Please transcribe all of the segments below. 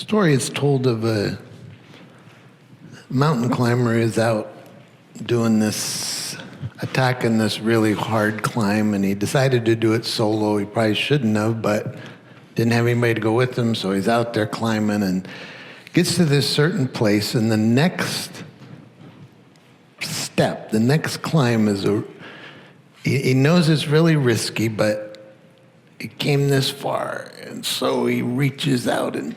Story is told of a mountain climber who's out doing this, attacking this really hard climb, and he decided to do it solo. He probably shouldn't have, but didn't have anybody to go with him, so he's out there climbing and gets to this certain place, and the next step, the next climb is he knows it's really risky, but he came this far, and so he reaches out, and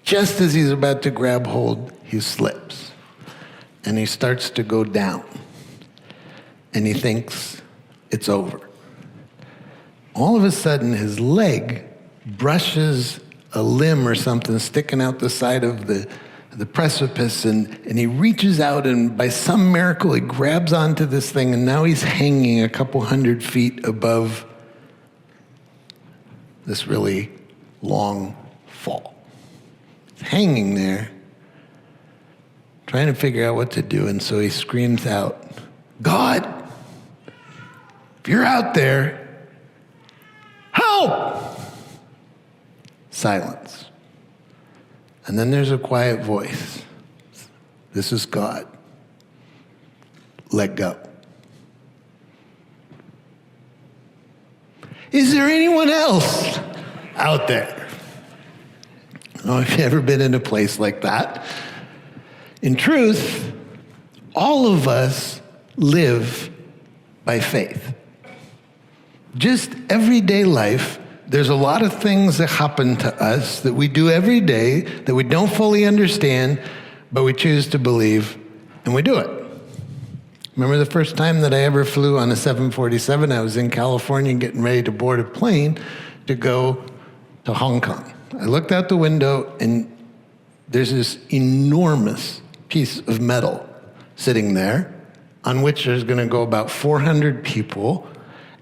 just as he's about to grab hold, he slips, and he starts to go down, and he thinks it's over. All of a sudden, his leg brushes a limb or something sticking out the side of the precipice, and he reaches out, and by some miracle, he grabs onto this thing, and now he's hanging a couple 100 feet above this really long fall. He's hanging there, trying to figure out what to do, and so he screams out, "God, if you're out there, help!" Silence. And then there's a quiet voice. "This is God. Let go." Is there anyone else out there? Oh, have you ever been in a place like that? In truth, all of us live by faith. Just everyday life, there's a lot of things that happen to us that we do every day that we don't fully understand, but we choose to believe, and we do it. Remember the first time that I ever flew on a 747? I was in California getting ready to board a plane to go to Hong Kong. I looked out the window, and there's this enormous piece of metal sitting there on which there's going to go about 400 people,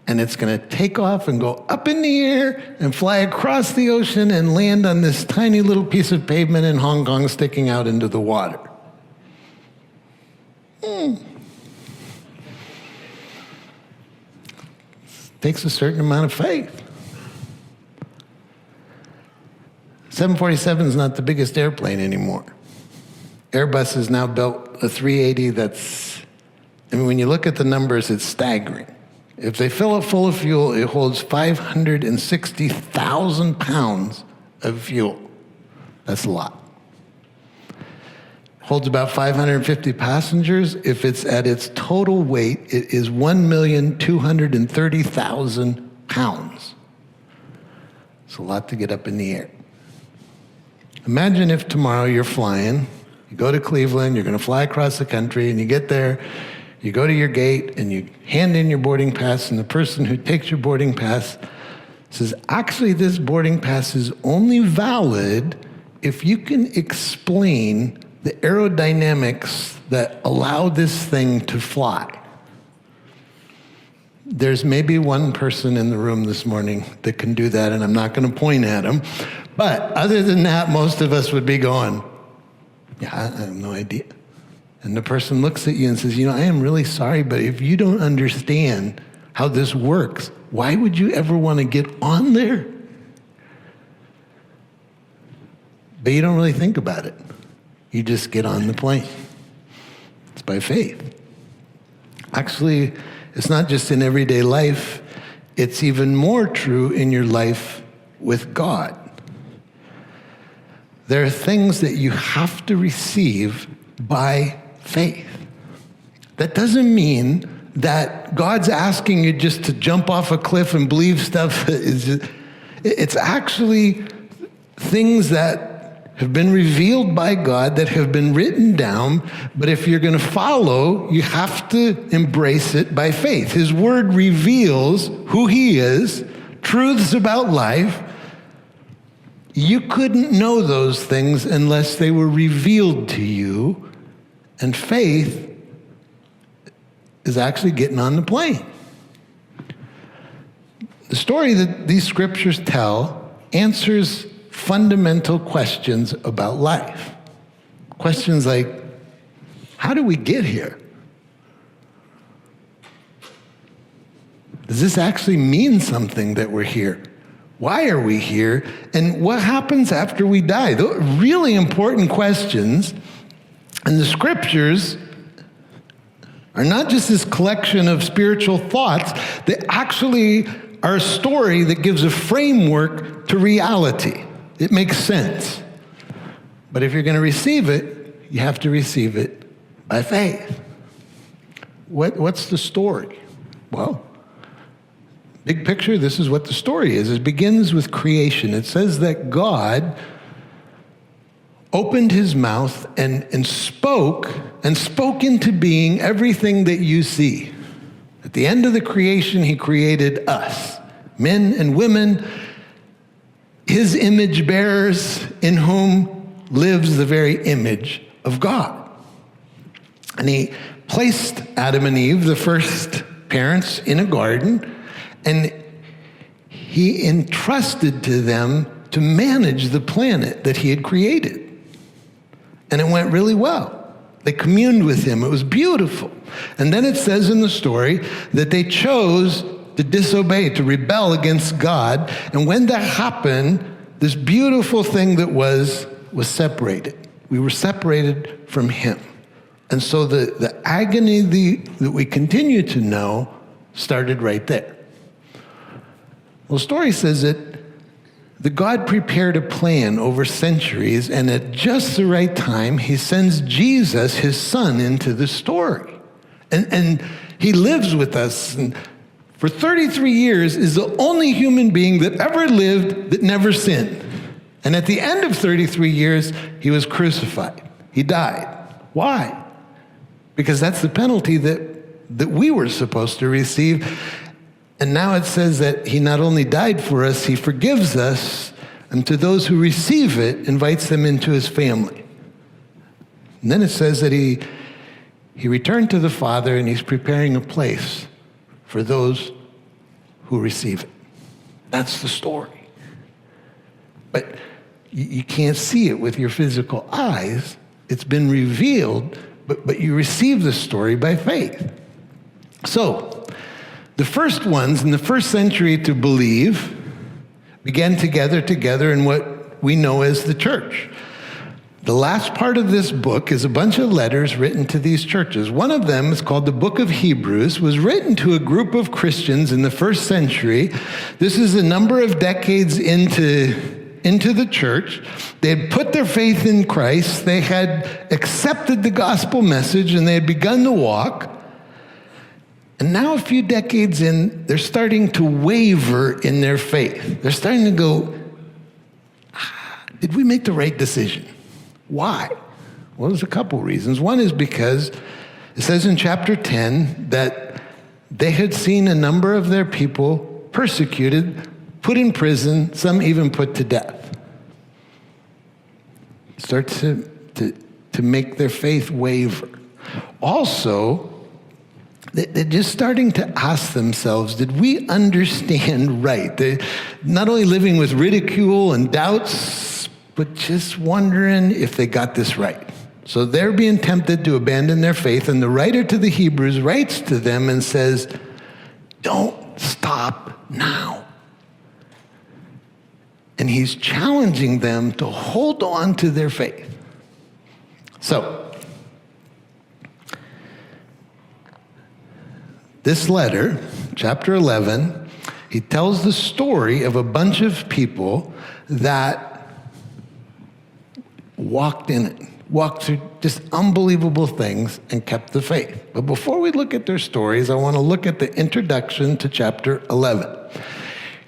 and it's going to take off and go up in the air and fly across the ocean and land on this tiny little piece of pavement in Hong Kong sticking out into the water. Takes a certain amount of faith. 747 is not the biggest airplane anymore. Airbus has now built a 380 when you look at the numbers, it's staggering. If they fill it full of fuel, it holds 560,000 pounds of fuel. That's a lot. Holds about 550 passengers. If it's at its total weight, it is 1,230,000 pounds. It's a lot to get up in the air. Imagine if tomorrow you're flying, you go to Cleveland, you're going to fly across the country, and you get there, you go to your gate, and you hand in your boarding pass, and the person who takes your boarding pass says, "Actually, this boarding pass is only valid if you can explain the aerodynamics that allow this thing to fly." There's maybe one person in the room this morning that can do that, and I'm not going to point at him. But other than that, most of us would be going, "Yeah, I have no idea." And the person looks at you and says, "I am really sorry, but if you don't understand how this works, why would you ever want to get on there?" But you don't really think about it. You just get on the plane. It's by faith. Actually, it's not just in everyday life. It's even more true in your life with God. There are things that you have to receive by faith. That doesn't mean that God's asking you just to jump off a cliff and believe stuff. It's actually things that have been revealed by God, that have been written down, but if you're going to follow, you have to embrace it by faith. His word reveals who he is, truths about life. You couldn't know those things unless they were revealed to you, and faith is actually getting on the plane. The story that these scriptures tell answers fundamental questions about life. Questions like, how do we get here? Does this actually mean something that we're here? Why are we here? And what happens after we die? Those are really important questions. And the scriptures are not just this collection of spiritual thoughts. They actually are a story that gives a framework to reality. It makes sense. But if you're going to receive it, you have to receive it by faith. What's the story? Well, big picture, this is what the story is. It begins with creation. It says that God opened his mouth and spoke into being everything that you see. At the end of the creation, he created us, men and women, his image bearers, in whom lives the very image of God. And he placed Adam and Eve, the first parents, in a garden, and he entrusted to them to manage the planet that he had created. And it went really well. They communed with him. It was beautiful. And then it says in the story that they chose to disobey, to rebel against God. And when that happened, this beautiful thing that was separated. We were separated from him. And so the agony that we continue to know started right there. Well, the story says that God prepared a plan over centuries, and at just the right time, he sends Jesus, his son, into the story. And he lives with us, and for 33 years is the only human being that ever lived that never sinned. And at the end of 33 years, he was crucified. He died. Why? Because that's the penalty that we were supposed to receive. And now it says that he not only died for us, he forgives us, and to those who receive it, invites them into his family. And then it says that he returned to the Father, and he's preparing a place for those who receive it. That's the story. But you can't see it with your physical eyes. It's been revealed, but you receive the story by faith. So, the first ones in the first century to believe began together in what we know as the church. The last part of this book is a bunch of letters written to these churches. One of them is called the Book of Hebrews, was written to a group of Christians in the first century. This is a number of decades into the church. They had put their faith in Christ. They had accepted the gospel message, and they had begun to walk. And now a few decades in, they're starting to waver in their faith. They're starting to go, did we make the right decision? Why? Well, there's a couple reasons. One is because it says in chapter 10 that they had seen a number of their people persecuted, put in prison, some even put to death. Start to make their faith waver. Also, they're just starting to ask themselves, did we understand right? They're not only living with ridicule and doubts, but just wondering if they got this right. So they're being tempted to abandon their faith, and the writer to the Hebrews writes to them and says, don't stop now. And he's challenging them to hold on to their faith. So, this letter, chapter 11, he tells the story of a bunch of people that walked in it, walked through just unbelievable things and kept the faith. But before we look at their stories, I want to look at the introduction to chapter 11.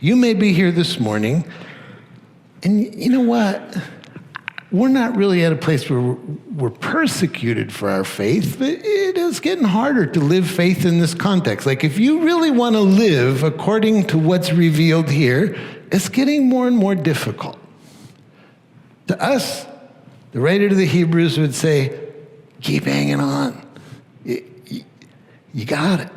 You may be here this morning, and you know what? We're not really at a place where we're persecuted for our faith, but it is getting harder to live faith in this context. Like, if you really want to live according to what's revealed here, it's getting more and more difficult. To us, the writer to the Hebrews would say, keep hanging on. You got it.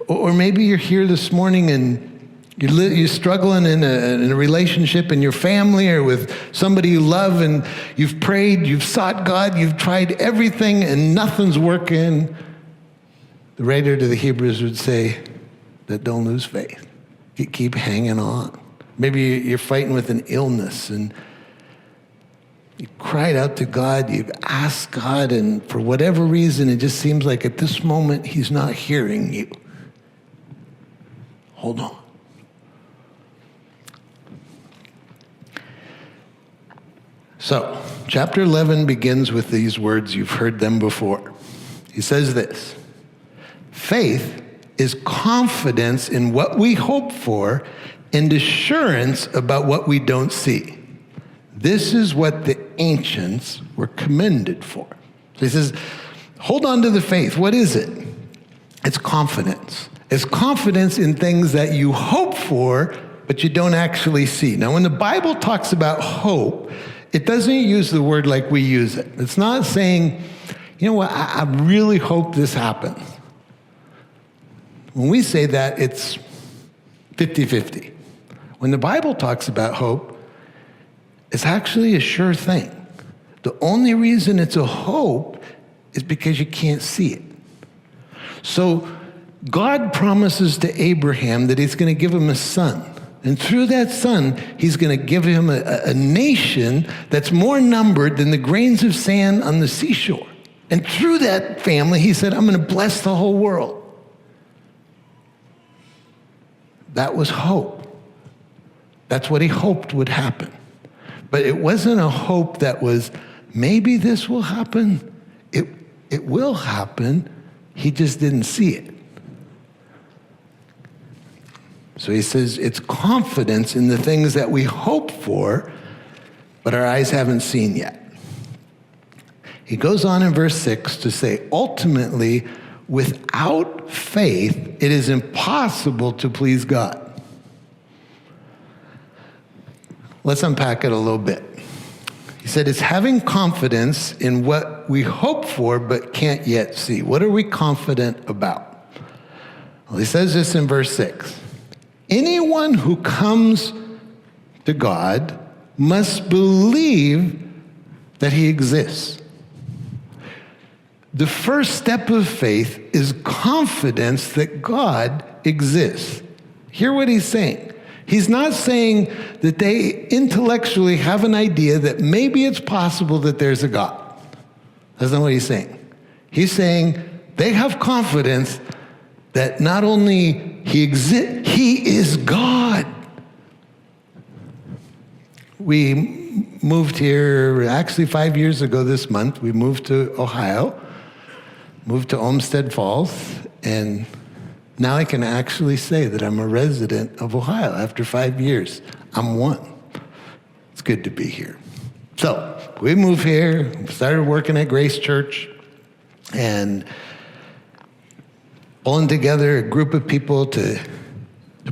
Or maybe you're here this morning and you're struggling in a relationship in your family or with somebody you love, and you've prayed, you've sought God, you've tried everything, and nothing's working. The writer to the Hebrews would say that don't lose faith. Keep hanging on. Maybe you're fighting with an illness and you cried out to God, you've asked God, and for whatever reason, it just seems like at this moment, he's not hearing you. Hold on. So, chapter 11 begins with these words. You've heard them before. He says this: faith is confidence in what we hope for and assurance about what we don't see. This is what the ancients were commended for. So he says, hold on to the faith. What is it? It's confidence. It's confidence in things that you hope for, but you don't actually see. Now, when the Bible talks about hope, it doesn't use the word like we use it. It's not saying, you know what, I really hope this happens. When we say that, it's 50-50. When the Bible talks about hope, it's actually a sure thing. The only reason it's a hope is because you can't see it. So God promises to Abraham that he's going to give him a son. And through that son, he's going to give him a nation that's more numbered than the grains of sand on the seashore. And through that family, he said, I'm going to bless the whole world. That was hope. That's what he hoped would happen. But it wasn't a hope that was, maybe this will happen. It will happen. He just didn't see it. So he says it's confidence in the things that we hope for, but our eyes haven't seen yet. He goes on in verse 6 to say, ultimately, without faith, it is impossible to please God. Let's unpack it a little bit. He said it's having confidence in what we hope for but can't yet see. What are we confident about? Well, he says this in verse 6. Anyone who comes to God must believe that he exists. The first step of faith is confidence that God exists. Hear what he's saying. He's not saying that they intellectually have an idea that maybe it's possible that there's a God. That's not what he's saying. He's saying they have confidence that not only he exists, he is God. We moved here, actually 5 years ago this month, we moved to Ohio, moved to Olmsted Falls, and now I can actually say that I'm a resident of Ohio after 5 years. I'm one. It's good to be here. So we moved here, started working at Grace Church, and pulling together a group of people to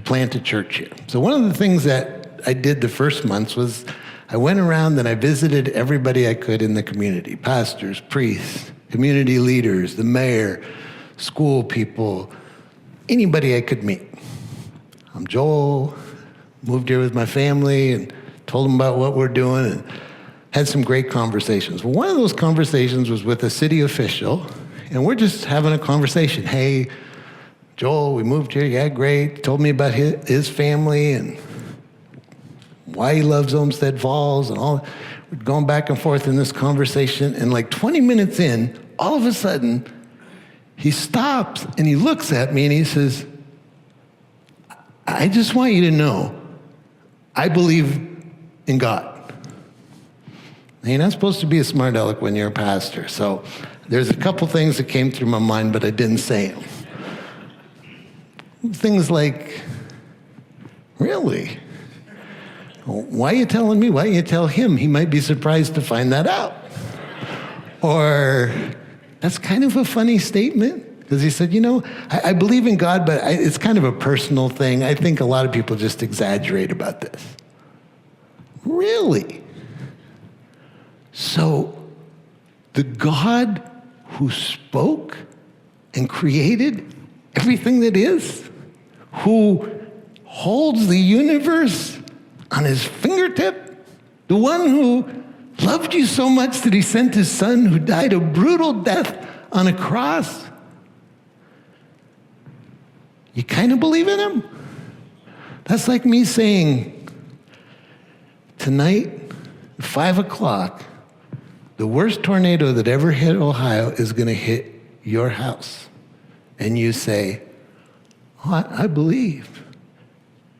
plant a church here. So one of the things that I did the first months was I went around and I visited everybody I could in the community, pastors, priests, community leaders, the mayor, school people, anybody I could meet. I'm Joel, moved here with my family and told them about what we're doing and had some great conversations. Well, one of those conversations was with a city official, and we're just having a conversation. Hey, Joel, we moved here. Yeah, great. Told me about his family and why he loves Olmsted Falls and all. We're going back and forth in this conversation, and like 20 minutes in, all of a sudden, he stops and he looks at me and he says, I just want you to know, I believe in God. Now, you're not supposed to be a smart aleck when you're a pastor, so there's a couple things that came through my mind, but I didn't say them. Things like, really? Why are you telling me? Why don't you tell him? He might be surprised to find that out. Or, that's kind of a funny statement, because he said, you know, I believe in God, but it's kind of a personal thing. I think a lot of people just exaggerate about this. Really? So, the God who spoke and created everything that is, who holds the universe on his fingertip, the one who loved you so much that he sent his son who died a brutal death on a cross, you kind of believe in him? That's like me saying, tonight, 5 o'clock, the worst tornado that ever hit Ohio is going to hit your house. And you say, oh, I believe.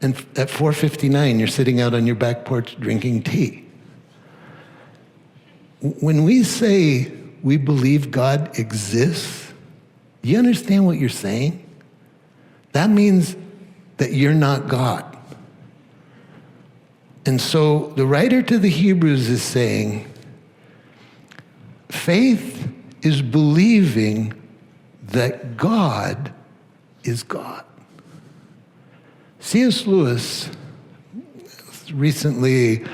And at 4:59, you're sitting out on your back porch drinking tea. When we say we believe God exists, do you understand what you're saying? That means that you're not God. And so the writer to the Hebrews is saying, faith is believing that God is God. C.S. Lewis, recently,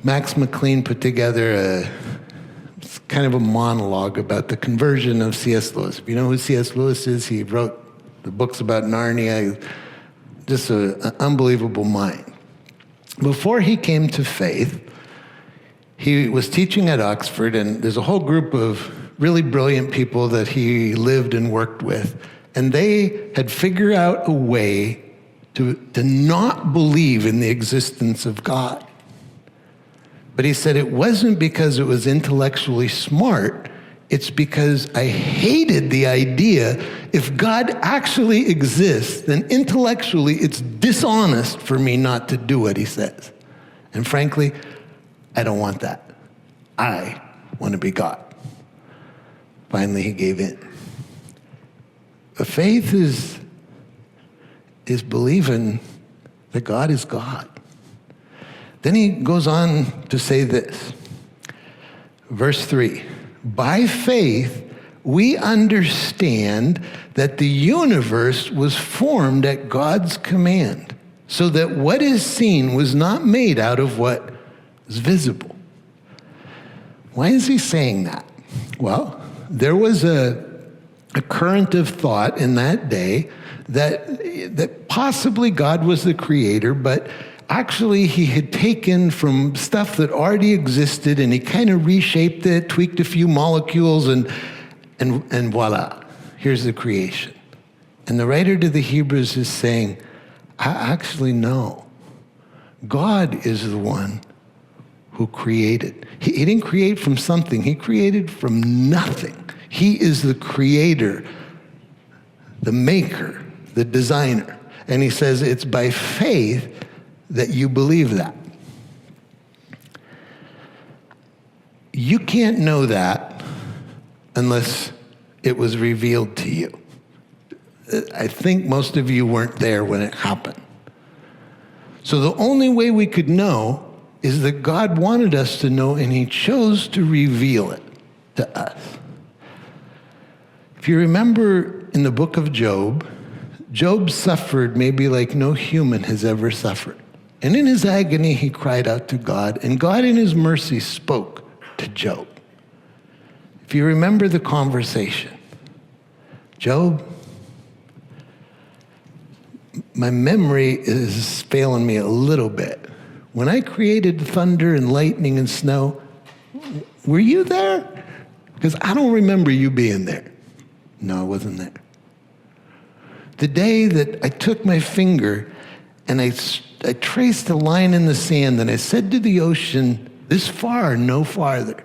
Max McLean put together kind of a monologue about the conversion of C.S. Lewis. If you know who C.S. Lewis is, he wrote the books about Narnia, just an unbelievable mind. Before he came to faith, he was teaching at Oxford, and there's a whole group of really brilliant people that he lived and worked with, and they had figured out a way to not believe in the existence of God. But he said it wasn't because it was intellectually smart, it's because I hated the idea if God actually exists, then intellectually it's dishonest for me not to do what he says. And frankly, I don't want that. I want to be God. Finally, he gave in. But faith is believing that God is God. Then he goes on to say this, verse 3, by faith we understand that the universe was formed at God's command, so that what is seen was not made out of what is visible. Why is he saying that? Well, there was a current of thought in that day that possibly God was the creator, but actually he had taken from stuff that already existed and he kind of reshaped it, tweaked a few molecules, and voila, here's the creation. And the writer to the Hebrews is saying, actually no, God is the one who created. He didn't create from something, he created from nothing. He is the creator, the maker, the designer. And he says it's by faith that you believe that. You can't know that unless it was revealed to you. I think most of you weren't there when it happened. So the only way we could know is that God wanted us to know, and he chose to reveal it to us. If you remember in the book of Job, Job suffered maybe like no human has ever suffered. And in his agony, he cried out to God, and God in his mercy spoke to Job. If you remember the conversation, Job, my memory is failing me a little bit. When I created thunder and lightning and snow, were you there? Because I don't remember you being there. No, I wasn't there. The day that I took my finger and I traced a line in the sand and I said to the ocean, this far, no farther.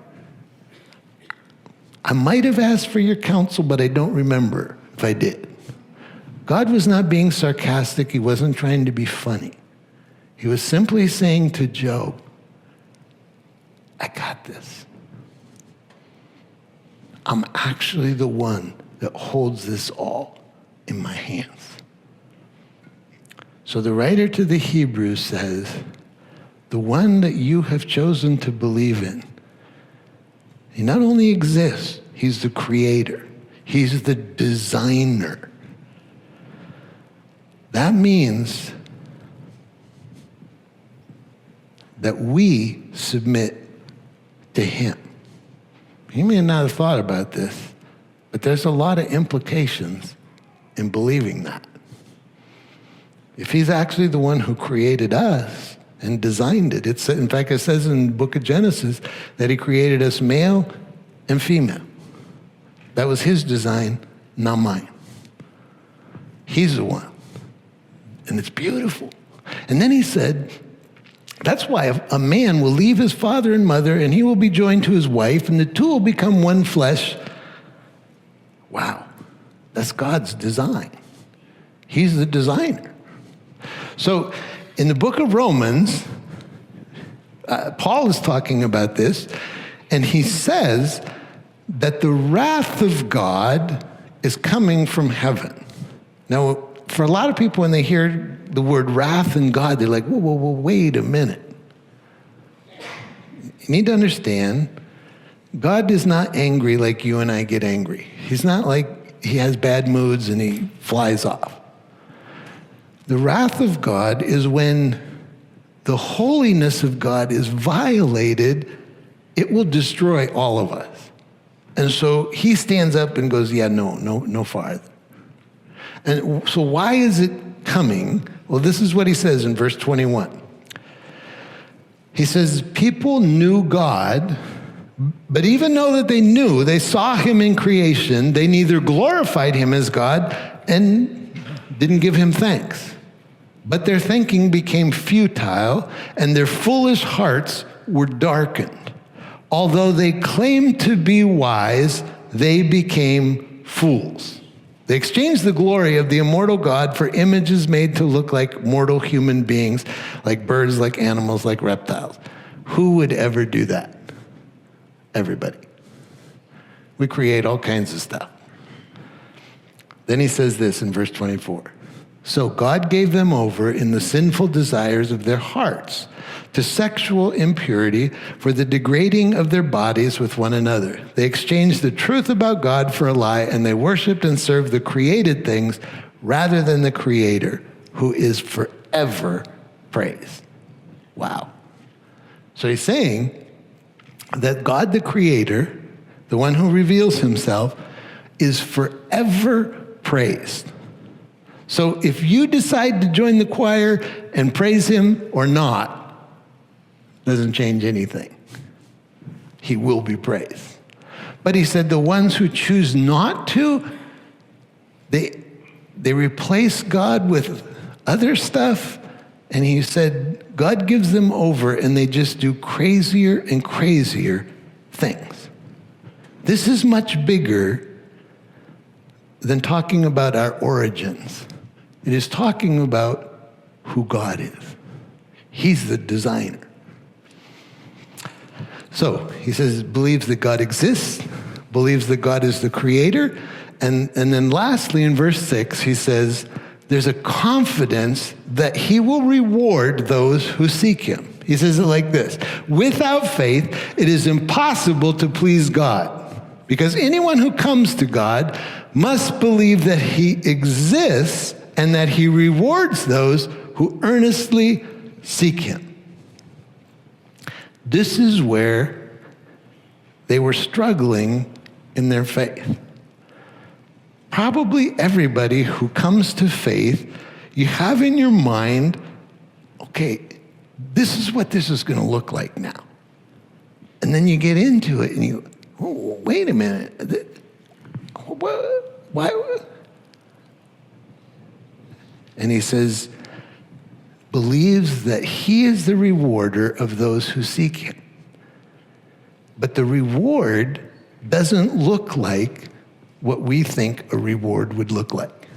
I might have asked for your counsel, but I don't remember if I did. God was not being sarcastic. He wasn't trying to be funny. He was simply saying to Job, I got this. I'm actually the one that holds this all in my hands. So the writer to the Hebrews says, the one that you have chosen to believe in, he not only exists, he's the creator. He's the designer. That means that we submit to him. You may not have thought about this, but there's a lot of implications in believing that. If he's actually the one who created us and designed it, in fact, it says in the book of Genesis that he created us male and female. That was his design, not mine. He's the one. And it's beautiful. And then he said, That's why a man will leave his father and mother, and he will be joined to his wife, and the two will become one flesh. Wow, that's God's design. He's the designer. So in the book of Romans, Paul is talking about this, and he says that the wrath of God is coming from heaven. Now, for a lot of people, when they hear the word wrath and God, they're like, whoa, wait a minute. You need to understand, God is not angry like you and I get angry. He's not like he has bad moods and he flies off. The wrath of God is when the holiness of God is violated, it will destroy all of us. And so he stands up and goes, yeah, no farther. And so why is it coming? Well, this is what he says in verse 21. He says, people knew God, but even though that they knew, they saw him in creation, they neither glorified him as God and didn't give him thanks. But their thinking became futile, and their foolish hearts were darkened. Although they claimed to be wise, they became fools. They exchanged the glory of the immortal God for images made to look like mortal human beings, like birds, like animals, like reptiles. Who would ever do that? Everybody. We create all kinds of stuff. Then he says this in verse 24. So God gave them over in the sinful desires of their hearts to sexual impurity for the degrading of their bodies with one another. They exchanged the truth about God for a lie, and they worshiped and served the created things rather than the Creator, who is forever praised. Wow. So he's saying that God the Creator, the one who reveals himself, is forever praised. So if you decide to join the choir and praise him or not, doesn't change anything. He will be praised. But he said the ones who choose not to, they replace God with other stuff, and he said God gives them over and they just do crazier and crazier things. This is much bigger than talking about our origins. It is talking about who God is. He's the designer. So he says, believes that God exists, believes that God is the creator, and then lastly in verse 6, he says, there's a confidence that he will reward those who seek him. He says it like this: without faith, it is impossible to please God, because anyone who comes to God must believe that he exists and that he rewards those who earnestly seek him. This is where they were struggling in their faith. Probably everybody who comes to faith, you have in your mind, okay, this is what this is going to look like now. And then you get into it and you, oh, wait a minute. Why? And he says, believes that he is the rewarder of those who seek him. But the reward doesn't look like what we think a reward would look like.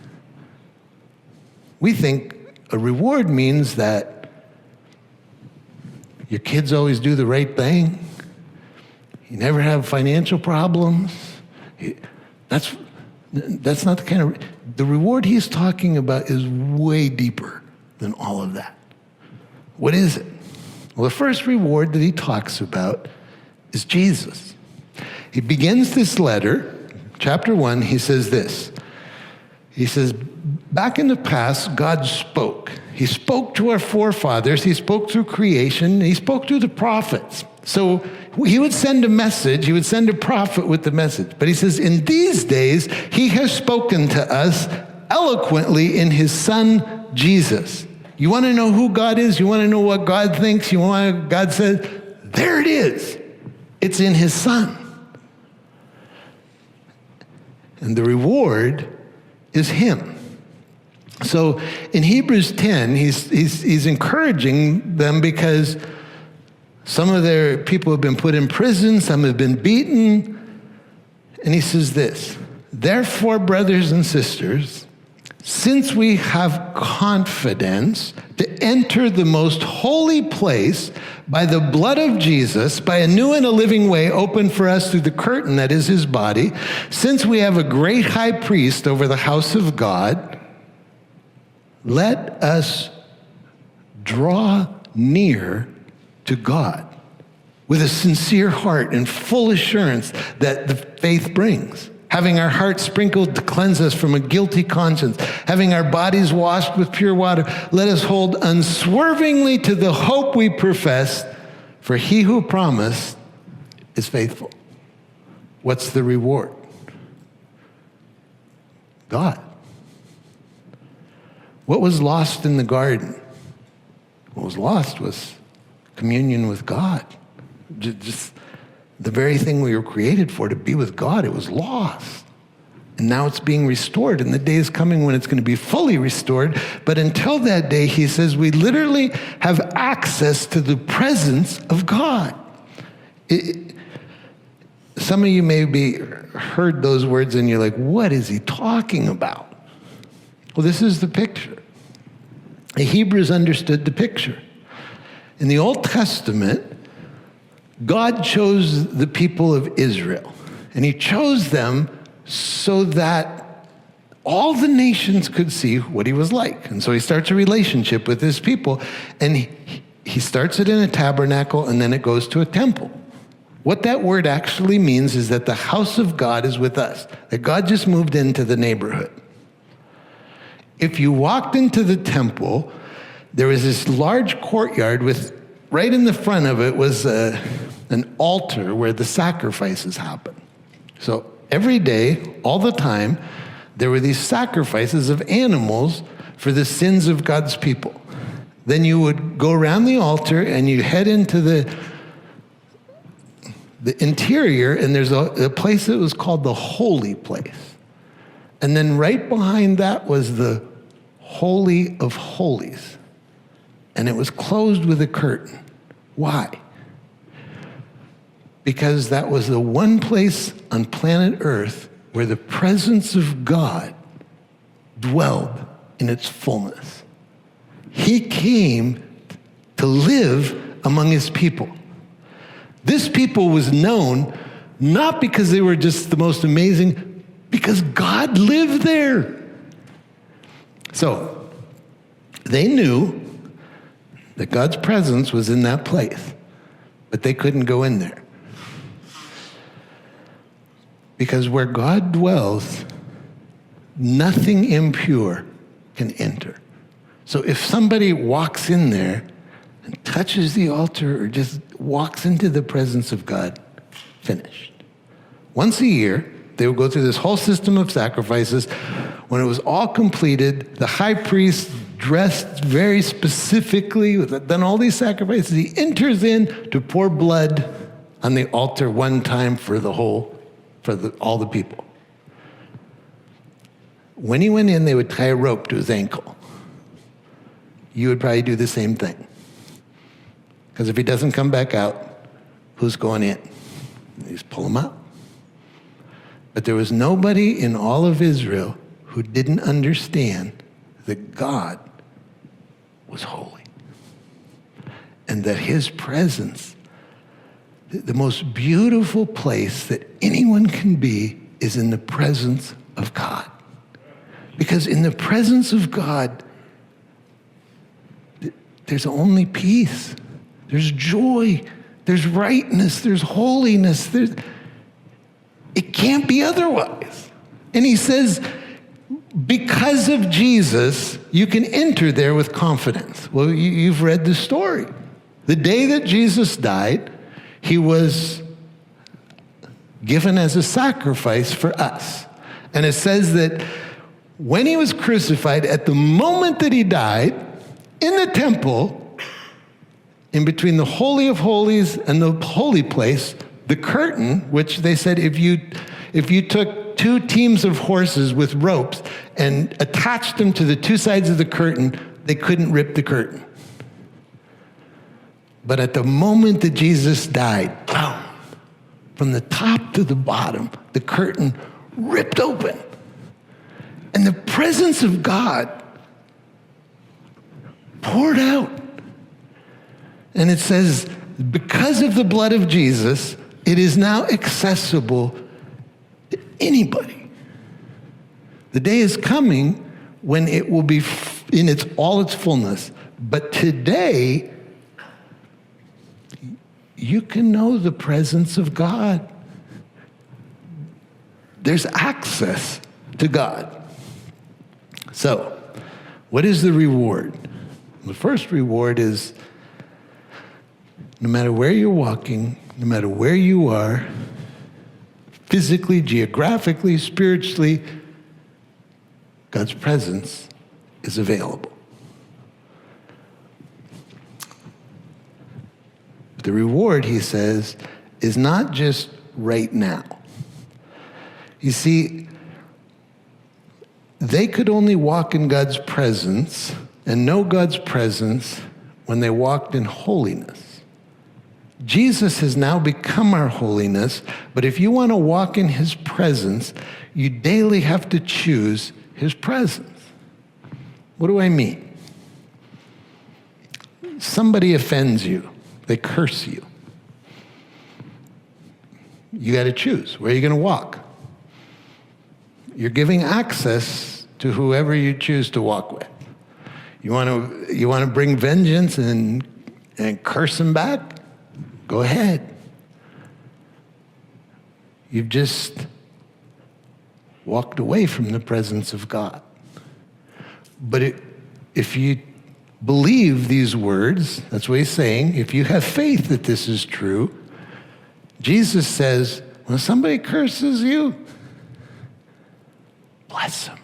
We think a reward means that your kids always do the right thing. You never have financial problems. That's not the kind of... The reward he's talking about is way deeper than all of that. What is it? Well, the first reward that he talks about is Jesus. He begins this letter, chapter 1, he says this. He says, back in the past, God spoke. He spoke to our forefathers. He spoke through creation. He spoke through the prophets. So he would send a message. He would send a prophet with the message. But he says, in these days, he has spoken to us eloquently in his son, Jesus. You want to know who God is? You want to know what God thinks? You want what God says? There it is. It's in his son. And the reward is him. So in Hebrews 10, he's encouraging them because some of their people have been put in prison, some have been beaten. And he says this, therefore, brothers and sisters, since we have confidence to enter the most holy place by the blood of Jesus, by a new and a living way opened for us through the curtain that is his body, since we have a great high priest over the house of God, let us draw near to God with a sincere heart and full assurance that the faith brings, having our hearts sprinkled to cleanse us from a guilty conscience, having our bodies washed with pure water. Let us hold unswervingly to the hope we profess, for he who promised is faithful. What's the reward? God. What was lost in the garden? What was lost was communion with God. Just the very thing we were created for, to be with God, it was lost. And now it's being restored, and the day is coming when it's going to be fully restored. But until that day, he says, we literally have access to the presence of God. Some of you maybe heard those words and you're like, what is he talking about? Well, this is the picture. The Hebrews understood the picture. In the Old Testament, God chose the people of Israel, and he chose them so that all the nations could see what he was like. And so he starts a relationship with his people, and he starts it in a tabernacle, and then it goes to a temple. What that word actually means is that the house of God is with us, that God just moved into the neighborhood. If you walked into the temple, there was this large courtyard with, right in the front of it was an altar where the sacrifices happened. So every day, all the time, there were these sacrifices of animals for the sins of God's people. Then you would go around the altar and you head into the interior, and there's a place that was called the holy place. And then right behind that was the Holy of Holies. And it was closed with a curtain. Why? Because that was the one place on planet Earth where the presence of God dwelled in its fullness. He came to live among his people. This people was known not because they were just the most amazing, because God lived there. So they knew that God's presence was in that place, but they couldn't go in there. Because where God dwells, nothing impure can enter. So if somebody walks in there and touches the altar or just walks into the presence of God, finished. Once a year, they would go through this whole system of sacrifices. When it was all completed, the high priest, dressed very specifically, done all these sacrifices, he enters in to pour blood on the altar one time for all the people. When he went in, they would tie a rope to his ankle. You would probably do the same thing. Because if he doesn't come back out, who's going in? You just pull him out. But there was nobody in all of Israel who didn't understand that God was holy. And that his presence, the most beautiful place that anyone can be, is in the presence of God. Because in the presence of God, there's only peace. There's joy. There's rightness. There's holiness. It can't be otherwise. And he says, because of Jesus, you can enter there with confidence. Well, you've read the story. The day that Jesus died, he was given as a sacrifice for us. And it says that when he was crucified, at the moment that he died, in the temple, in between the Holy of Holies and the holy place, the curtain, which they said if you took took 2 teams of horses with ropes and attached them to the 2 sides of the curtain, they couldn't rip the curtain. But at the moment that Jesus died, boom, from the top to the bottom, the curtain ripped open. And the presence of God poured out. And it says, because of the blood of Jesus, it is now accessible to anybody. The day is coming when it will be in all its fullness. But today, you can know the presence of God. There's access to God. So, what is the reward? The first reward is no matter where you're walking, no matter where you are, physically, geographically, spiritually, God's presence is available. The reward, he says, is not just right now. You see, they could only walk in God's presence and know God's presence when they walked in holiness. Jesus has now become our holiness, but if you want to walk in his presence, you daily have to choose his presence. What do I mean? Somebody offends you. They curse you. You got to choose. Where are you going to walk? You're giving access to whoever you choose to walk with. You want to bring vengeance and curse them back? Go ahead. You've just walked away from the presence of God. But if you believe these words, that's what he's saying, if you have faith that this is true, Jesus says, when somebody curses you, bless them.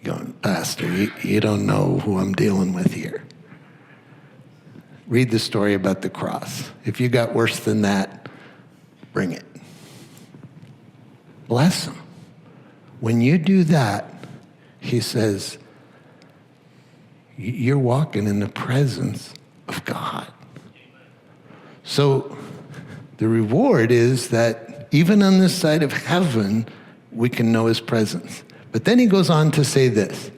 You're going, Pastor, you don't know who I'm dealing with here. Read the story about the cross. If you got worse than that, bring it. Bless them. When you do that, he says, you're walking in the presence of God. So the reward is that even on this side of heaven, we can know his presence. But then he goes on to say this.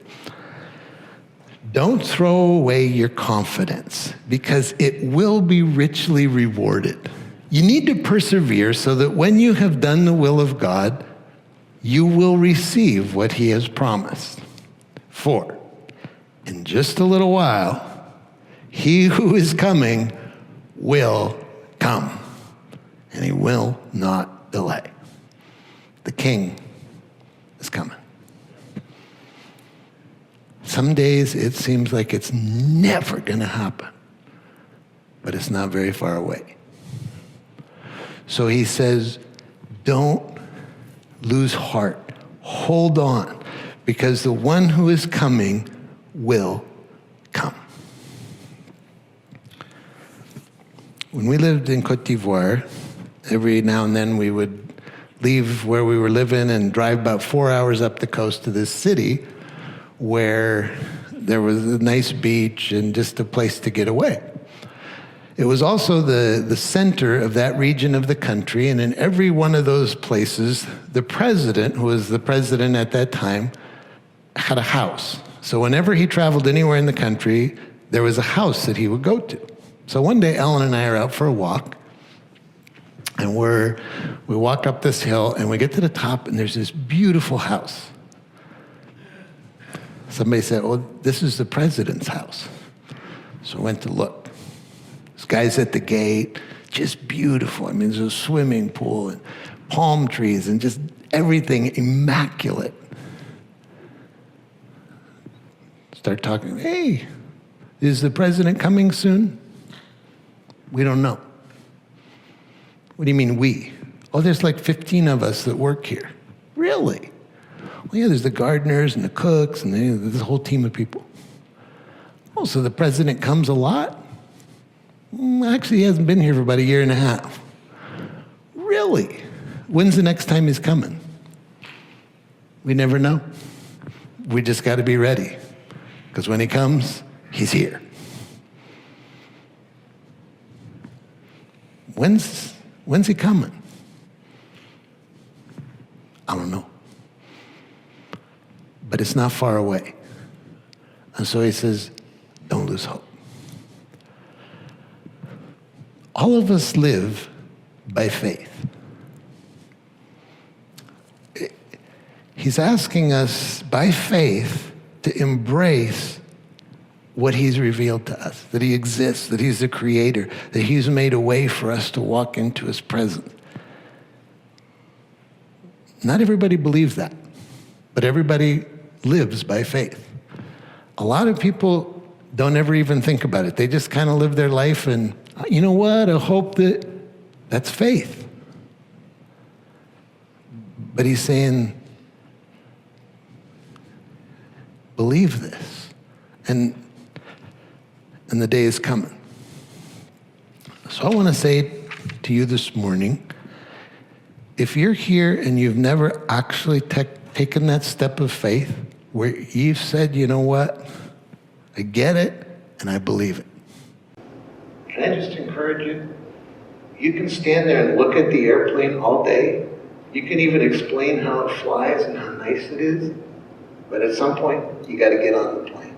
Don't throw away your confidence because it will be richly rewarded. You need to persevere so that when you have done the will of God, you will receive what he has promised. For in just a little while, he who is coming will come, and he will not delay. The King is coming. Some days it seems like it's never going to happen, but it's not very far away. So he says, don't lose heart. Hold on, because the one who is coming will come. When we lived in Côte d'Ivoire, every now and then we would leave where we were living and drive about 4 hours up the coast to this city where there was a nice beach and just a place to get away. It was also the center of that region of the country, and in every one of those places, the president, who was the president at that time, had a house. So whenever he traveled anywhere in the country, there was a house that he would go to. So one day, Ellen and I are out for a walk, and we walk up this hill, and we get to the top, and there's this beautiful house. Somebody said, "Oh, this is the president's house." So I went to look. This guy's at the gate, just beautiful. I mean, there's a swimming pool and palm trees and just everything immaculate. Start talking, "Hey, is the president coming soon?" "We don't know." "What do you mean we?" "Oh, there's like 15 of us that work here." "Really?" "Well, yeah, there's the gardeners and the cooks and this whole team of people." "Oh, so the president comes a lot?" "Actually, he hasn't been here for about 1.5 years. "Really?" When's the next time he's coming? We never know. We just got to be ready. Because when he comes, he's here. When's he coming? I don't know. But it's not far away. And so he says, don't lose hope. All of us live by faith. He's asking us by faith to embrace what he's revealed to us, that he exists, that he's the creator, that he's made a way for us to walk into his presence. Not everybody believes that, but everybody lives by faith. A lot of people don't ever even think about it. They just kind of live their life and, you know what, I hope that's faith. But he's saying, believe this. And the day is coming. So I want to say to you this morning, if you're here and you've never actually taken that step of faith where you've said, you know what, I get it and I believe it. Can I just encourage you? You can stand there and look at the airplane all day. You can even explain how it flies and how nice it is. But at some point, you got to get on the plane.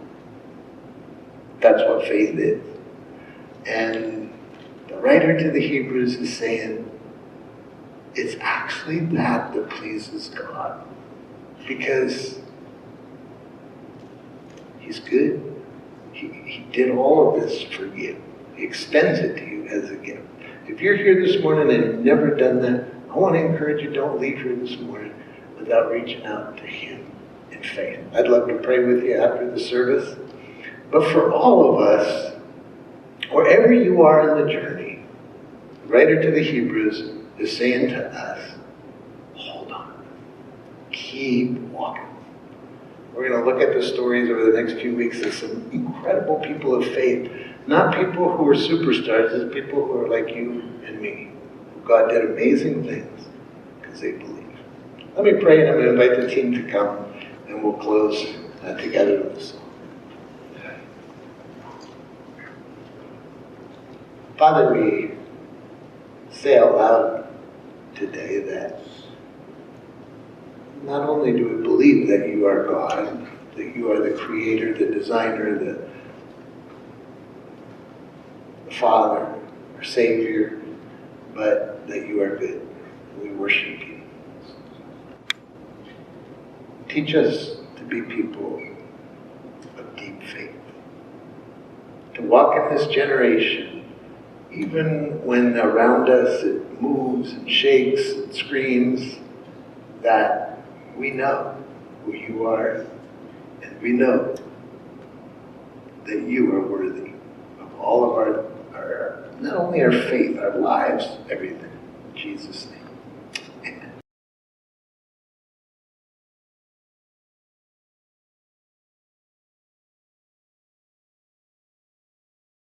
That's what faith is. And the writer to the Hebrews is saying, it's actually that pleases God. Because he's good. He did all of this for you. He extends it to you as a gift. If you're here this morning and you've never done that, I want to encourage you, don't leave here this morning without reaching out to him in faith. I'd love to pray with you after the service. But for all of us, wherever you are in the journey, the writer to the Hebrews is saying to us, hold on. Keep walking. We're going to look at the stories over the next few weeks of some incredible people of faith. Not people who are superstars, it's people who are like you and me. God did amazing things because they believe. Let me pray, and I'm going to invite the team to come, and we'll close together with a song. Father, we say out loud today that not only do we believe that you are God, that you are the creator, the designer, the Father, our Savior, but that you are good. We worship you. Teach us to be people of deep faith, to walk in this generation, even when around us it moves and shakes and screams, that we know who you are, and we know that you are worthy of all of our not only our faith, our lives, everything. In Jesus' name.